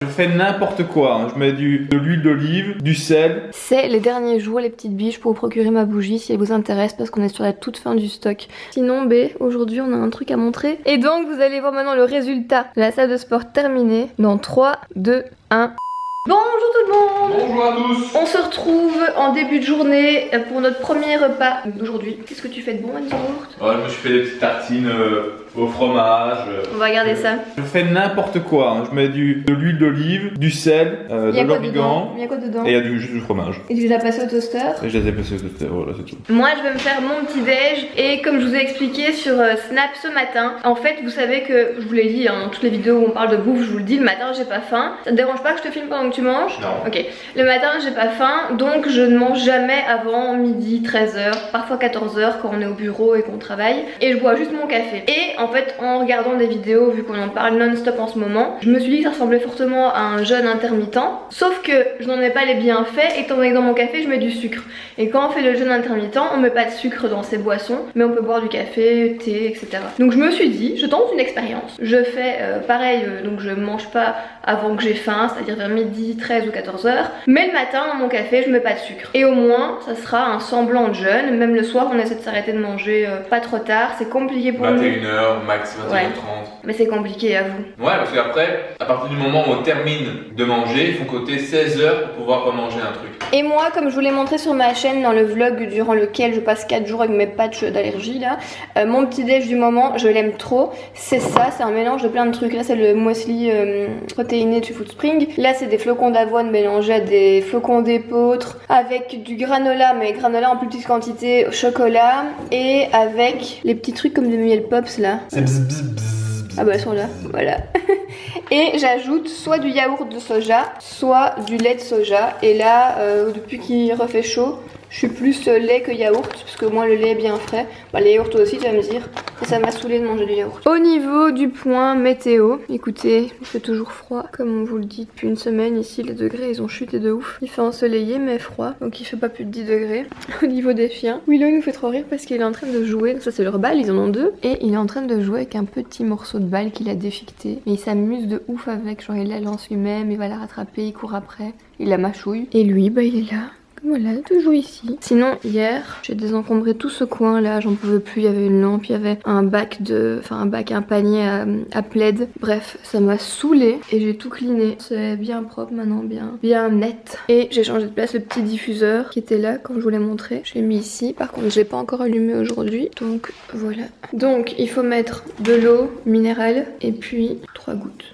Je fais n'importe quoi, hein. Je mets de l'huile d'olive, du sel. C'est les derniers jours, les petites biches, pour vous procurer ma bougie si elle vous intéresse parce qu'on est sur la toute fin du stock. Sinon, B, aujourd'hui on a un truc à montrer. Et donc vous allez voir maintenant le résultat de la salle de sport terminée dans 3, 2, 1. Bonjour tout le monde! Bonjour à tous! On se retrouve en début de journée pour notre premier repas d'aujourd'hui. Qu'est-ce que tu fais de bon, Anne-Zourt? Ouais, je me suis fait des petites tartines au fromage. On va regarder ça. Je fais n'importe quoi, hein. Je mets de l'huile d'olive, du sel, de l'origan. Il y a quoi dedans? Et il y a juste du fromage. Et tu les as passés au toaster? Et je les ai passés au toaster, voilà, c'est tout. Moi je vais me faire mon petit déj et comme je vous ai expliqué sur Snap ce matin, en fait vous savez que je vous l'ai dit dans toutes les vidéos où on parle de bouffe, je vous le dis, le matin j'ai pas faim. Ça te dérange pas que je te filme pendant que tu manges? Non. Ok. Le matin j'ai pas faim donc je ne mange jamais avant midi, 13h, parfois 14h quand on est au bureau et qu'on travaille, et je bois juste mon café. Et en fait en regardant des vidéos, vu qu'on en parle non-stop en ce moment, je me suis dit que ça ressemblait fortement à un jeûne intermittent, sauf que je n'en ai pas les bienfaits étant donné que dans mon café je mets du sucre. Et quand on fait le jeûne intermittent, on met pas de sucre dans ses boissons, mais on peut boire du café, thé, etc. Donc je me suis dit, je tente une expérience. Je fais pareil, donc je mange pas avant que j'ai faim, c'est-à-dire vers midi, 13 ou 14h. Mais le matin, dans mon café, je mets pas de sucre. Et au moins, ça sera un semblant de jeûne. Même le soir, on essaie de s'arrêter de manger pas trop tard. C'est compliqué pour nous. 21h, max 21h30. Ouais. Mais c'est compliqué à vous. Ouais, parce qu'après, à partir du moment où on termine de manger, il faut compter 16h pour pouvoir remanger un truc. Et moi, comme je vous l'ai montré sur ma chaîne dans le vlog durant lequel je passe 4 jours avec mes patchs d'allergie là, mon petit déj du moment, je l'aime trop. C'est ça, c'est un mélange de plein de trucs. Là, c'est le muesli protéiné du Food Spring. Là, c'est des flocons d'avoine mélangés à des flocons d'épeautre avec du granola, mais granola en plus petite quantité, au chocolat, et avec les petits trucs comme des miel pops là. C'est bzz bzz bzz. Ah bah elles sont là, voilà. Et j'ajoute soit du yaourt de soja, soit du lait de soja. Et là, depuis qu'il refait chaud, je suis plus lait que yaourt, parce que moi le lait est bien frais. Bah les yaourts aussi tu vas me dire. Et ça m'a saoulé de manger du yaourt. Au niveau du point météo, écoutez, il fait toujours froid. Comme on vous le dit depuis une semaine ici, les degrés ils ont chuté de ouf. Il fait ensoleillé mais froid, donc il fait pas plus de 10 degrés. Au niveau des chiens, Willow il nous fait trop rire parce qu'il est en train de jouer. Ça c'est leur balle, ils en ont deux. Et il est en train de jouer avec un petit morceau de balle qu'il a déchiqueté. Mais il s'amuse de ouf avec, genre il la lance lui-même, il va la rattraper, il court après. Il la mâchouille. Et lui, bah il est là. Voilà, toujours ici. Sinon, hier, j'ai désencombré tout ce coin là, j'en pouvais plus, il y avait une lampe, il y avait un bac un panier à plaid. Bref, ça m'a saoulée et j'ai tout cleané. C'est bien propre maintenant, bien net. Et j'ai changé de place le petit diffuseur qui était là quand je vous l'ai montré. Je l'ai mis ici, par contre, je l'ai pas encore allumé aujourd'hui. Donc voilà. Donc, il faut mettre de l'eau minérale et puis 3 gouttes.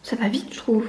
Ça va vite, je trouve.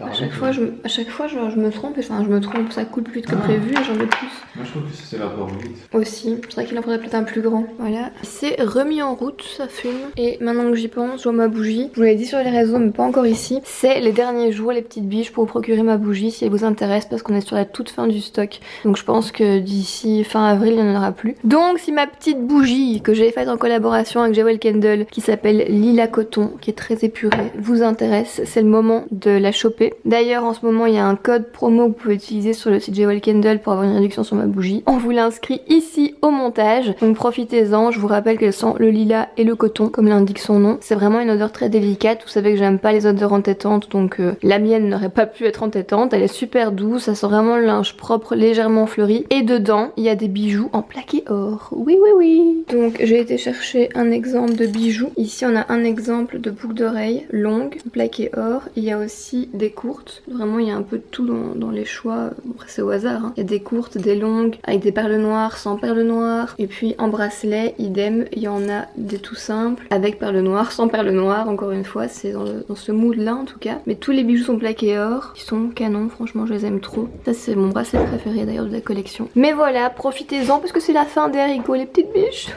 À chaque fois, je me trompe, enfin je me trompe, ça coule plus vite que prévu et j'en veux plus. Moi je trouve que ça s'évapore vite. Aussi, c'est vrai qu'il en faudrait peut-être un plus grand. Voilà. C'est remis en route, ça fume. Et maintenant que j'y pense, je vois ma bougie. Je vous l'ai dit sur les réseaux, mais pas encore ici. C'est les derniers jours, les petites biches, pour vous procurer ma bougie si elle vous intéresse parce qu'on est sur la toute fin du stock. Donc je pense que d'ici fin avril, il n'y en aura plus. Donc si ma petite bougie que j'ai faite en collaboration avec Jewel Candle, qui s'appelle Lila Coton, qui est très épurée, vous intéresse, c'est le moment de la choper. D'ailleurs en ce moment il y a un code promo que vous pouvez utiliser sur le site Jewel Candle pour avoir une réduction sur ma bougie. On vous l'inscrit ici au montage, donc profitez-en. Je vous rappelle qu'elle sent le lilas et le coton comme l'indique son nom. C'est vraiment une odeur très délicate. Vous savez que j'aime pas les odeurs entêtantes, donc la mienne n'aurait pas pu être entêtante. Elle est super douce, ça sent vraiment le linge propre, légèrement fleuri, et dedans il y a des bijoux en plaqué or. Oui oui oui. Donc j'ai été chercher un exemple de bijoux. Ici on a un exemple de boucle d'oreille longue plaqué or. Il y a aussi des courtes, vraiment il y a un peu de tout dans les choix. Bon, après c'est au hasard, hein. Il y a des courtes, des longues, avec des perles noires, sans perles noires, et puis en bracelet, idem, il y en a des tout simples, avec perles noires, sans perles noires, encore une fois, c'est dans ce mood là en tout cas. Mais tous les bijoux sont plaqués or, ils sont canons, franchement je les aime trop. Ça c'est mon bracelet préféré d'ailleurs de la collection. Mais voilà, profitez-en parce que c'est la fin des haricots les petites biches.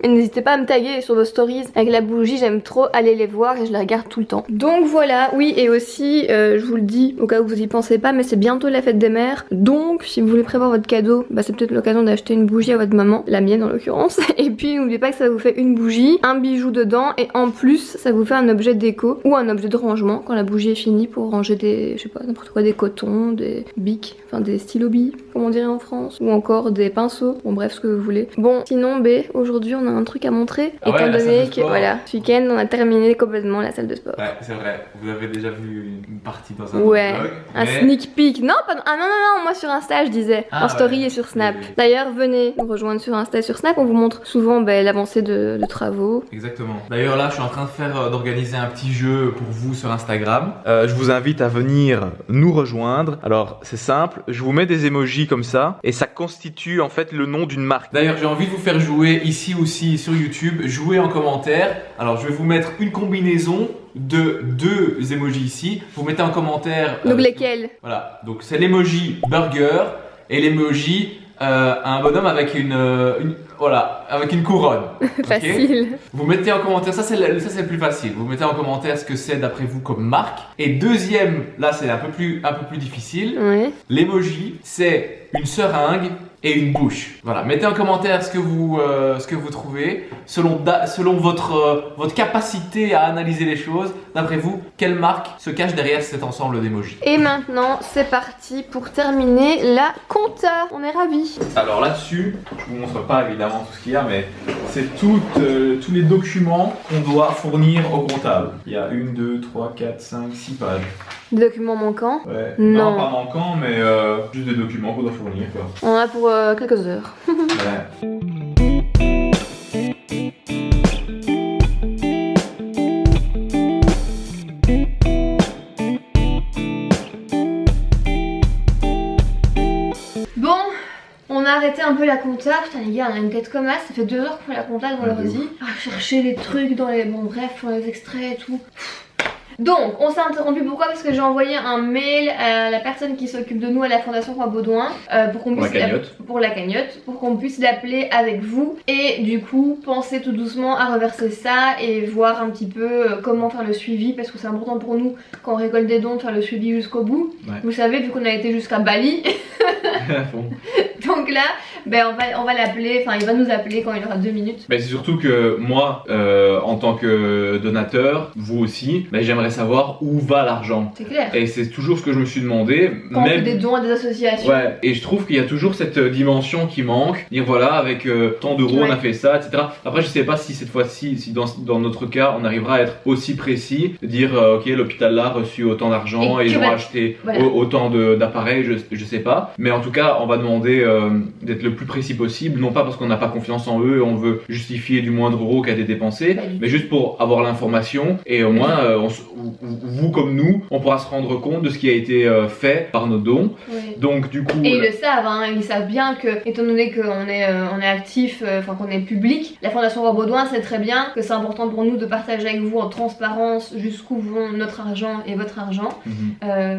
Et n'hésitez pas à me taguer sur vos stories avec la bougie, j'aime trop aller les voir et je les regarde tout le temps. Donc voilà, oui, et aussi je vous le dis au cas où vous y pensez pas, mais c'est bientôt la fête des mères. Donc si vous voulez prévoir votre cadeau, bah c'est peut-être l'occasion d'acheter une bougie à votre maman, la mienne en l'occurrence. Et puis n'oubliez pas que ça vous fait une bougie, un bijou dedans, et en plus ça vous fait un objet déco ou un objet de rangement quand la bougie est finie, pour ranger des, je sais pas, n'importe quoi, des cotons, des bics, enfin des stylos billes comme on dirait en France, ou encore des pinceaux, bon bref ce que vous voulez. Bon sinon B, aujourd'hui on a un truc à montrer. Ah ouais, étant la salle donné de que sport. voilà, ce week-end on a terminé complètement la salle de sport. Ouais, c'est vrai. Vous avez déjà vu une partie dans un Ouais, vlog. un mais- sneak peek. Non, pas... ah non, non, non, moi sur Insta je disais. Ah En story ouais. et sur Snap. Oui, oui. D'ailleurs, venez nous rejoindre sur Insta et sur Snap. On vous montre souvent l'avancée de travaux. Exactement. D'ailleurs là je suis en train de d'organiser un petit jeu pour vous sur Instagram. Je vous invite à venir nous rejoindre. Alors c'est simple, je vous mets des emojis comme ça et ça constitue en fait le nom d'une marque. D'ailleurs j'ai envie de vous faire jouer ici aussi sur YouTube, jouer en commentaire. Alors je vais vous mettre une combinaison de deux emojis ici. Vous mettez en commentaire. Donc lesquels? Voilà, donc c'est l'emoji burger et l'emoji un bonhomme avec voilà, avec une couronne. Ok. Facile. Vous mettez en commentaire, ça c'est le plus facile. Vous mettez en commentaire ce que c'est d'après vous comme marque. Et deuxième, là c'est un peu plus difficile. Ouais. L'emoji, c'est une seringue et une bouche. Voilà, mettez en commentaire ce que vous trouvez selon votre capacité à analyser les choses. D'après vous, quelle marque se cache derrière cet ensemble d'emojis? Et maintenant, c'est parti pour terminer la compta. On est ravis. Alors là-dessus, je vous montre pas évidemment tout ce qu'il y a, mais c'est tous les documents qu'on doit fournir au comptable. Il y a 1, 2, 3, 4, 5, 6 pages. Des documents manquants. Ouais. Non. Pas manquants, mais juste des documents qu'on doit fournir quoi. On en a pour quelques heures. Ouais. Bon, on a arrêté un peu la compta. Putain les gars, on a une tête comme ça. Ça fait 2 heures qu'on fait la compta devant l'ordi. À chercher les trucs dans les... Bon bref, pour les extraits et tout. Donc, on s'est interrompu, pourquoi? Parce que j'ai envoyé un mail à la personne qui s'occupe de nous à la Fondation Roi Baudouin pour qu'on puisse pour la cagnotte, pour qu'on puisse l'appeler avec vous et du coup penser tout doucement à reverser ça et voir un petit peu comment faire le suivi parce que c'est important pour nous quand on récolte des dons de faire le suivi jusqu'au bout. Ouais. Vous savez, vu qu'on a été jusqu'à Bali. Donc là, ben on va l'appeler, enfin il va nous appeler quand il aura 2 minutes. Mais c'est surtout que moi, en tant que donateur, vous aussi, ben j'aimerais savoir où va l'argent. C'est clair. Et c'est toujours ce que je me suis demandé. Quand on fait des dons à des associations. Ouais, et je trouve qu'il y a toujours cette dimension qui manque. Dire voilà, avec tant d'euros on a fait ça, etc. Après je sais pas si cette fois-ci, si dans notre cas, on arrivera à être aussi précis. De dire ok, l'hôpital là a reçu autant d'argent et ils ont acheté autant d'appareils, je sais pas. Mais en tout cas, on va demander d'être le plus précis possible, non pas parce qu'on n'a pas confiance en eux et on veut justifier du moindre euro qui a été dépensé, mais juste pour avoir l'information et au moins vous comme nous, on pourra se rendre compte de ce qui a été fait par nos dons. Oui. Donc du coup... Et ils le savent, hein, ils savent bien que, étant donné qu'on est, on est actif, enfin qu'on est public, la Fondation Roi Baudouin sait très bien que c'est important pour nous de partager avec vous en transparence jusqu'où vont notre argent et votre argent,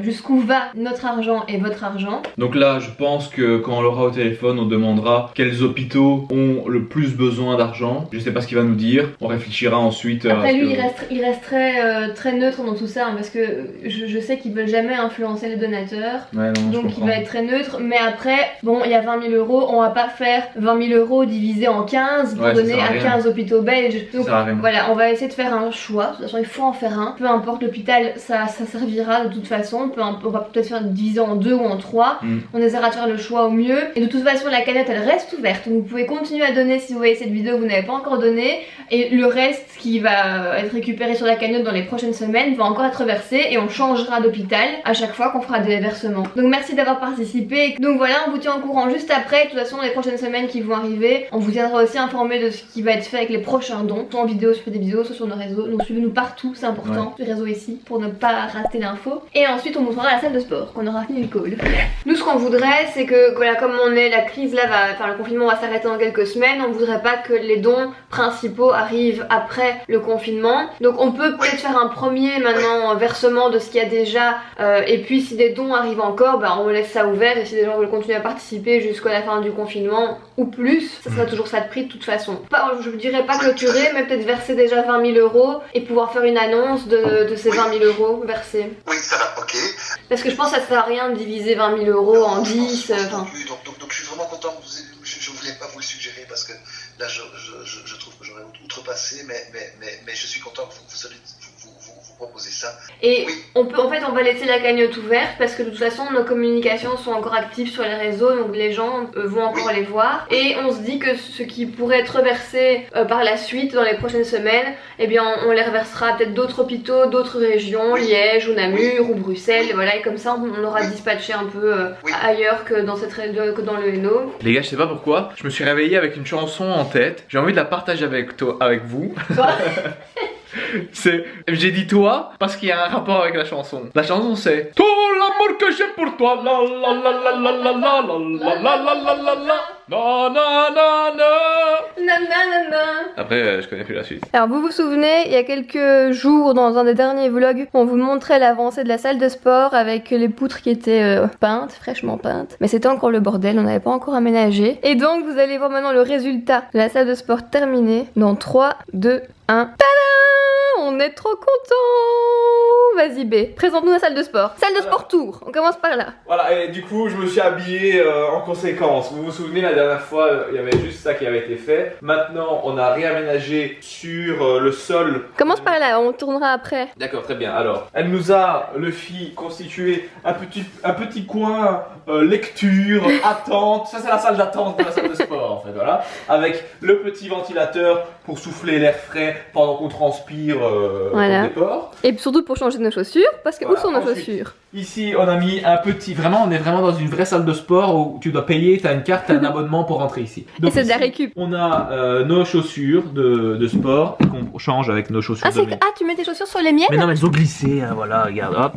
jusqu'où va notre argent et votre argent. Donc là, je pense que quand on l'aura au téléphone, on demandera quels hôpitaux ont le plus besoin d'argent. Je sais pas ce qu'il va nous dire, on réfléchira ensuite. Après lui, il resterait très neutre dans tout ça, hein, parce que je sais qu'ils veulent jamais influencer les donateurs. Ouais, non, donc il va être très neutre, mais après, bon, il y a 20 000 euros, on va pas faire 20 000 euros divisé en 15 pour donner à 15 hôpitaux belges. Donc voilà, on va essayer de faire un choix. De toute façon, il faut en faire un. Peu importe l'hôpital, ça servira de toute façon. On va peut-être faire diviser en 2 ou en 3. On essaiera de faire le choix au mieux. Et de toute façon, la cagnotte elle reste ouverte. Donc vous pouvez continuer à donner si vous voyez cette vidéo, vous n'avez pas encore donné. Et le reste qui va être récupéré sur la cagnotte dans les prochaines semaines va encore être versé et on changera d'hôpital à chaque fois qu'on fera des versements. Donc merci d'avoir participé. Donc voilà, on vous tient au courant juste après. De toute façon, les prochaines semaines qui vont arriver, on vous tiendra aussi informé de ce qui va être fait avec les prochains dons. Soit en vidéo, soit des vidéos, soit sur nos réseaux. Donc suivez-nous partout, c'est important. Les réseaux ici pour ne pas rater l'info. Et ensuite, on vous montrera la salle de sport qu'on aura fini le call. Nous, ce qu'on voudrait, c'est que voilà, comme on est, la crise là va, enfin le confinement va s'arrêter dans quelques semaines. On voudrait pas que les dons principaux arrivent après le confinement. Donc on peut peut-être faire un premier maintenant versement de ce qu'il y a déjà. Et puis si des dons arrivent encore, bah, on laisse ça ouvert. Et si des gens veulent continuer à participer jusqu'à la fin du confinement ou plus, ça sera toujours ça de prix de toute façon. Pas, je dirais pas clôturer, mais peut-être verser déjà 20 000 euros et pouvoir faire une annonce de ces 20 000 euros versés. Oui, ça va, ok. Parce que je pense que ça sert à rien de diviser 20 000 euros en 10. Donc je suis vraiment content que je ne voulais pas vous le suggérer parce que là je trouve que j'aurais outrepassé, mais je suis content que vous proposer ça. Et Oui. on va laisser la cagnotte ouverte parce que de toute façon nos communications sont encore actives sur les réseaux, donc les gens vont encore les voir. Et on se dit que ce qui pourrait être reversé par la suite dans les prochaines semaines, eh bien on les reversera à peut-être d'autres hôpitaux, d'autres régions, Liège ou Namur ou Bruxelles, et voilà, et comme ça on aura dispatché un peu ailleurs que dans dans le Hainaut. Les gars, je sais pas pourquoi, je me suis réveillé avec une chanson en tête. J'ai envie de la partager avec vous. Toi J'ai dit toi parce qu'il y a un rapport avec la chanson. La chanson c'est tout l'amour que j'ai pour toi, la la la la la la la la la la la la la. Na na na na. Nanana. Après, je connais plus la suite. Alors vous vous souvenez, il y a quelques jours dans un des derniers vlogs, on vous montrait l'avancée de la salle de sport avec les poutres qui étaient peintes, fraîchement peintes. Mais c'était encore le bordel, on n'avait pas encore aménagé. Et donc vous allez voir maintenant le résultat de la salle de sport terminée dans 3, 2, 1. Tadam! On est trop contents! Vas-y B, présente-nous la salle de sport. Salle de sport tour, on commence par là. Voilà, et du coup, je me suis habillé en conséquence. Vous vous souvenez, la dernière fois, il y avait juste ça qui avait été fait. Maintenant, on a réaménagé sur le sol. Commence par là, on tournera après. D'accord, très bien. Alors, elle nous a, le fille, constitué un petit coin lecture, attente. Ça, c'est la salle d'attente de la salle de sport, en fait, voilà. Avec le petit ventilateur pour souffler l'air frais pendant qu'on transpire voilà. comme des porcs. Et surtout pour changer nos chaussures, parce que Voilà, où sont nos ensuite, chaussures? Ici, on a mis un petit. Vraiment, on est vraiment dans une vraie salle de sport où tu dois payer, tu as une carte, tu as un abonnement pour rentrer ici. Et c'est de la ici, récup. On a nos chaussures de sport et qu'on change avec nos chaussures de métier. Tu mets tes chaussures sur les miennes? Mais non, mais elles ont glissé, hein, voilà, regarde, hop.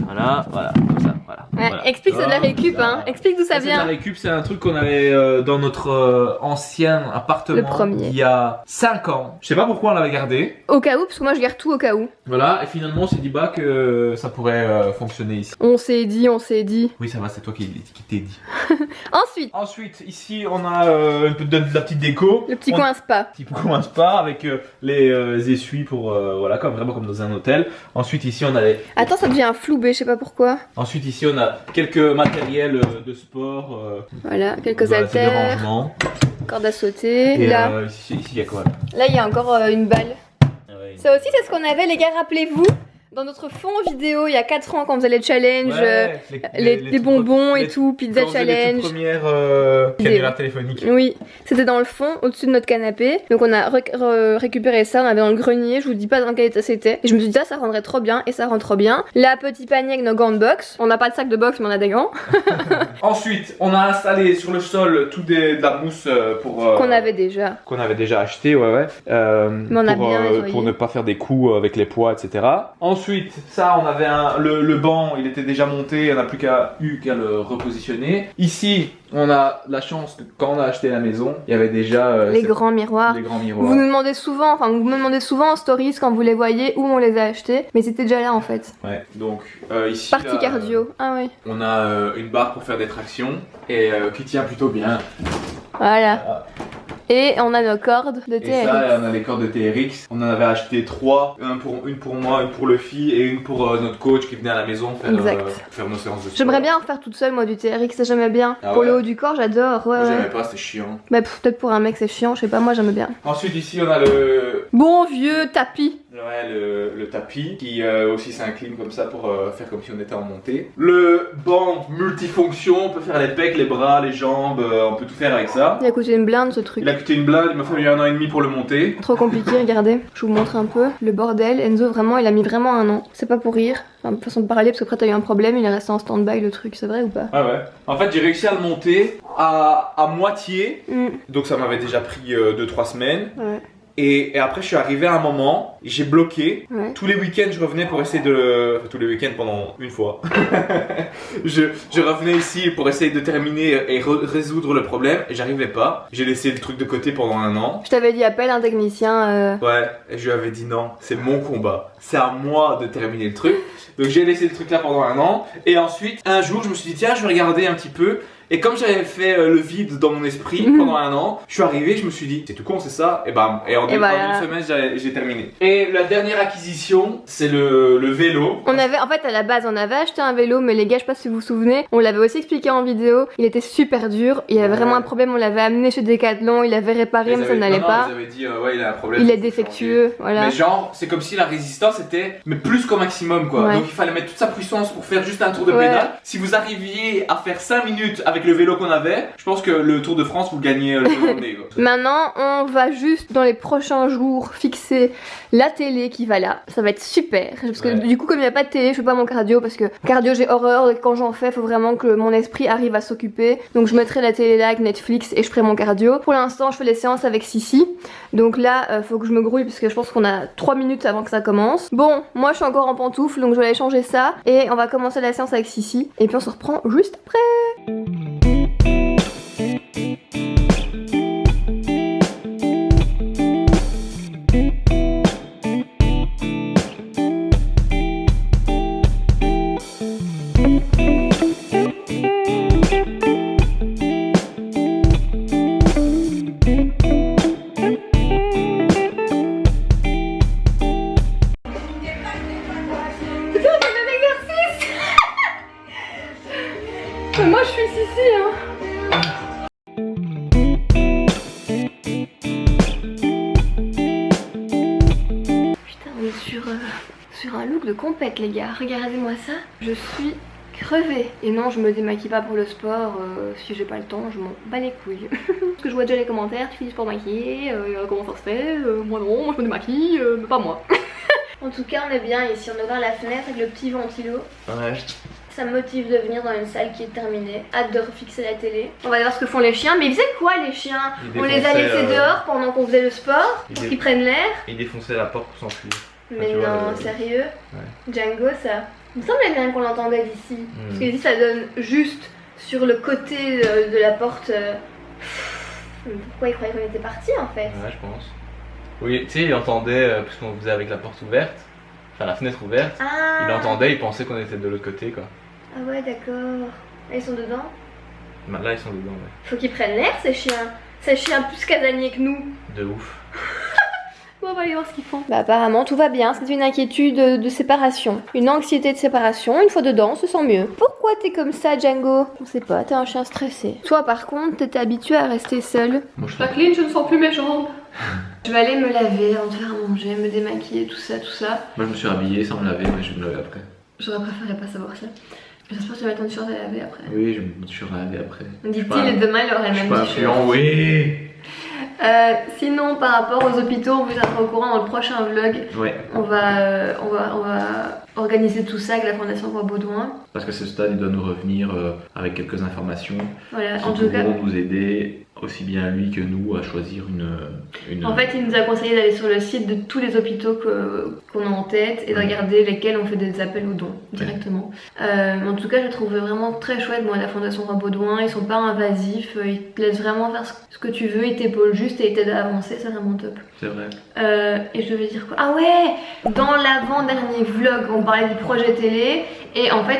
Voilà, comme ça, voilà. Ouais, Voilà. explique, c'est de la récup, Voilà. hein. Explique d'où ça C'est de la vient. récup, c'est un truc qu'on avait dans notre ancien appartement Le premier. il y a 5 ans. Je sais pas pourquoi on l'avait gardé. Au cas où, parce que moi je garde tout au cas où. Voilà, et finalement on s'est dit bah que ça pourrait fonctionner ici. On s'est dit. Oui, ça va, c'est toi qui t'es dit. Ensuite, Ici, on a un peu de la petite déco. le petit coin spa. Petit coin spa avec les essuies pour voilà, vraiment comme dans un hôtel. Ensuite, ici, on a Attends, ça devient un flou B, je sais pas pourquoi. Ensuite, ici, on a quelques matériels de sport. Voilà, quelques Voilà, c'est du haltères, rangement. corde à sauter. Et Là, ici, il y a quoi là il y a encore une balle. Ouais. Ça aussi, c'est ce qu'on avait, les gars, rappelez-vous. Dans notre fond vidéo, il y a 4 ans, quand on faisait les challenges, Ouais, les bonbons et les- tout, pizza quand on faisait les challenge. toutes premières canulars téléphoniques. Oui, c'était dans le fond, au-dessus de notre canapé. Donc on a récupéré ça, on avait dans le grenier, je vous dis pas dans quel état c'était. Et je me suis dit ça rendrait trop bien, et ça rend trop bien. Là, petit panier avec nos gants de boxe. On n'a pas de sac de boxe, mais on a des gants. Ensuite, on a installé sur le sol de la mousse pour Qu'on avait déjà. qu'on avait déjà acheté, ouais. Mais on a bien nettoyé. pour ne pas faire des coups avec les poids, etc. Ensuite, ça, on avait le banc, il était déjà monté, on n'a plus qu'à le repositionner. Ici, on a la chance que quand on a acheté la maison, il y avait déjà Les grands miroirs. les grands miroirs. Vous nous demandez souvent, enfin vous me demandez souvent en stories quand vous les voyez où on les a achetés, mais c'était déjà là en fait. Ouais, donc ici, Partie là, cardio. Ah oui. on a une barre pour faire des tractions et qui tient plutôt bien. Voilà. Et on a nos cordes de Et TRX. ça, on a les cordes de TRX. On en avait acheté 3, une pour moi, une pour le fille et une pour notre coach qui venait à la maison faire nos séances de sport. J'aimerais bien en faire toute seule moi du TRX, j'aimais bien. Ah pour ouais. le haut du corps, j'adore. Ouais, Moi, ouais. j'aimais pas, c'était chiant. Bah peut-être pour un mec c'est chiant, je sais pas, moi j'aimais bien. Ensuite, ici, on a le Bon vieux tapis. tapis qui aussi s'incline comme ça pour faire comme si on était en montée. Le banc multifonction, on peut faire les pecs, les bras, les jambes, on peut tout faire avec ça. Il a coûté une blinde ce truc. Il a coûté une blinde, il m'a fallu 1 an et demi pour le monter. Trop compliqué, regardez. Je vous montre un peu le bordel. Enzo vraiment, il a mis vraiment 1 an. C'est pas pour rire. Enfin, façon de parler parce qu'après t'as eu un problème, il est resté en stand-by le truc, c'est vrai ou pas? Ah ouais. En fait, j'ai réussi à le monter à moitié. Donc ça m'avait déjà pris 2-3 semaines. Ouais. Et après, je suis arrivé à un moment, j'ai bloqué. Ouais. Tous les week-ends, je revenais pour essayer enfin, tous les week-ends pendant une fois. je revenais ici pour essayer de terminer et résoudre le problème. Et j'arrivais pas. J'ai laissé le truc de côté pendant 1 an. Je t'avais dit appelle un technicien. Ouais, et je lui avais dit non, c'est mon combat. C'est à moi de terminer le truc. Donc j'ai laissé le truc là pendant 1 an. Et ensuite, un jour, je me suis dit tiens, je vais regarder un petit peu. Et comme j'avais fait le vide dans mon esprit pendant un an, je suis arrivé, je me suis dit, c'est tout con, c'est ça, et bam. Et en voilà. une semaine, j'ai terminé. Et la dernière acquisition, c'est le vélo. On avait, en fait, à la base, on avait acheté un vélo, mais les gars, je sais pas si vous vous souvenez, on l'avait aussi expliqué en vidéo. Il était super dur, il y avait vraiment un problème. On l'avait amené chez Decathlon, il avait réparé, mais ça n'allait pas. Ils avaient dit, ouais, il a un problème. Il est défectueux, voilà. Mais genre, c'est comme si la résistance était, mais plus qu'au maximum, quoi. Ouais. Donc il fallait mettre toute sa puissance pour faire juste un tour de pédale. Si vous arriviez à faire 5 minutes avec le vélo qu'on avait, je pense que le Tour de France, vous gagnez le journée, quoi. Maintenant, on va juste dans les prochains jours fixer la télé qui va là. Ça va être super. Parce que du coup, comme il n'y a pas de télé, je fais pas mon cardio. Parce que cardio, j'ai horreur. Et quand j'en fais, faut vraiment que mon esprit arrive à s'occuper. Donc, je mettrai la télé là avec Netflix et je ferai mon cardio. Pour l'instant, je fais les séances avec Sissi. Donc là, faut que je me grouille parce que je pense qu'on a 3 minutes avant que ça commence. Bon, moi, je suis encore en pantoufle. Donc, je vais aller changer ça. Et on va commencer la séance avec Sissi. Et puis, on se reprend juste après. Moi je suis Sissi hein. Putain on est sur un look de compète les gars, regardez-moi ça. Je suis crevée. Et non je me démaquille pas pour le sport, si j'ai pas le temps je m'en bats les couilles. Parce que je vois déjà les commentaires, tu fais du sport maquillé, comment ça se fait, moi non, moi je me démaquille, mais pas moi. En tout cas on est bien ici, on est ouvert la fenêtre avec le petit ventilo. Ouais. Ça me motive de venir dans une salle qui est terminée. Hâte de refixer la télé. On va aller voir ce que font les chiens. Mais ils faisaient quoi les chiens? On les a laissés dehors pendant qu'on faisait le sport pour qu'ils prennent l'air. Ils défonçaient la porte pour s'enfuir. Mais non, sérieux? Django ça. Il me semblait bien qu'on l'entendait d'ici. Parce que ici ça donne juste sur le côté de la porte. Pourquoi ils croyaient qu'on était partis en fait? Ouais, je pense. Oui, tu sais, il entendait, puisqu'on faisait avec la porte ouverte, enfin la fenêtre ouverte, il entendait, il pensait qu'on était de l'autre côté quoi. Ah ouais, d'accord. Et ils sont dedans? Là, ils sont dedans, ouais. Faut qu'ils prennent l'air ces chiens. Ces chiens plus casaniers que nous. De ouf. Bon, on va aller voir ce qu'ils font. Bah apparemment tout va bien, c'est une inquiétude de séparation. Une anxiété de séparation, une fois dedans on se sent mieux. Pourquoi t'es comme ça Django? On sait pas, t'es un chien stressé. Toi par contre, t'étais habitué à rester seul. Moi, je Jacqueline, je ne sens plus mes jambes. Je vais aller me laver avant de faire à manger, me démaquiller, tout ça, tout ça. Moi, je me suis habillée sans me laver, mais je vais me laver après. J'aurais préféré pas savoir ça. J'espère que tu vas ton t-shirt à laver après. Oui, je me suis lavé après. Dit-il et demain il aurait le même pas t-shirt. influent, oui. Sinon par rapport aux hôpitaux, on vous tiendra au courant dans le prochain vlog. Ouais. On va organiser tout ça avec la Fondation Roi Baudouin. Parce que ce stade, il doit nous revenir avec quelques informations Voilà, qui en tout cas. pourront nous aider, aussi bien lui que nous, à choisir une... En fait, il nous a conseillé d'aller sur le site de tous les hôpitaux qu'on a en tête et de regarder lesquels on fait des appels aux dons directement. En tout cas, je trouve vraiment très chouette, moi, la Fondation Roi Baudouin. Ils sont pas invasifs, ils te laissent vraiment faire ce que tu veux, ils t'épaulent juste et ils t'aident à avancer, c'est vraiment top. C'est vrai. Et je devais dire quoi? Ah ouais! Dans l'avant-dernier vlog, on parlait du projet télé et en fait,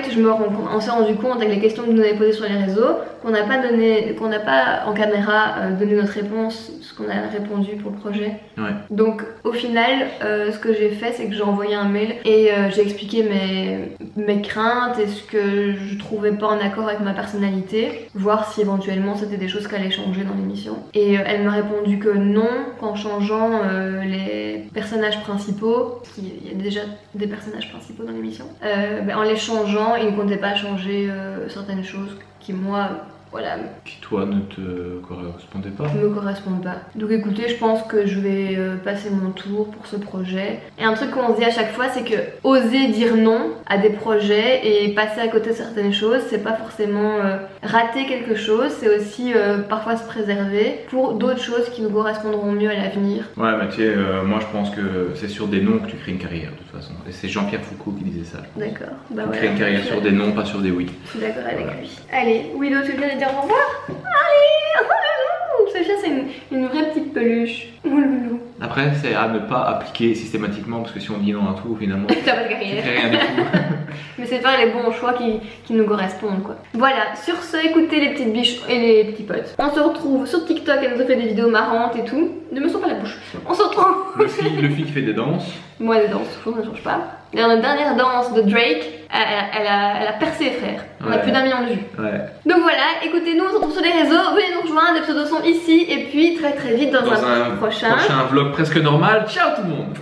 on s'est rendu compte avec les questions que vous nous avez posées sur les réseaux qu'on n'a pas en caméra donné notre réponse, ce qu'on a répondu pour le projet. Ouais. Donc au final, ce que j'ai fait, c'est que j'ai envoyé un mail et j'ai expliqué mes craintes et ce que je trouvais pas en accord avec ma personnalité, voir si éventuellement c'était des choses qui allaient changer dans l'émission. Et elle m'a répondu que non, qu'en changeant les personnages principaux, il y a déjà des personnages principaux dans l'émission, en les changeant, il ne comptait pas changer certaines choses qui moi... Voilà. Qui toi ne te correspondait pas. Ne me correspondent pas. Donc écoutez, je pense que je vais passer mon tour pour ce projet. Et un truc qu'on se dit à chaque fois, c'est que oser dire non à des projets et passer à côté de certaines choses, c'est pas forcément rater quelque chose, c'est aussi parfois se préserver pour d'autres choses qui nous correspondront mieux à l'avenir. Ouais, mais tu sais, moi je pense que c'est sur des noms que tu crées une carrière de toute façon. Et c'est Jean-Pierre Foucault qui disait ça. D'accord. Bah tu voilà. crées une carrière sur des noms, pas sur des oui. Je suis d'accord avec lui. Allez, Willow, tu viens de dire au revoir? Allez, oh loulou, ce chat c'est une vraie petite peluche. Oh loulou. Après, c'est à ne pas appliquer systématiquement parce que si on dit non à tout, finalement, T'as pas de tu carrière. fais rien du tout. Mais c'est faire les bons choix qui nous correspondent quoi. Voilà, sur ce, écoutez les petites biches et les petits potes. On se retrouve sur TikTok, elle nous a fait des vidéos marrantes et tout. Ne me sors pas la bouche. On se retrouve. Le fille qui fait des danses. Moi, les danses, toujours, ne change pas. Dans la dernière danse de Drake, elle a percé, frère. On a Ouais. plus d'1 million de vues. Ouais. Donc voilà, écoutez-nous, on se retrouve sur les réseaux. Venez nous rejoindre, les pseudos sont ici. Et puis très très vite dans un prochain vlog presque normal. Ciao tout le monde.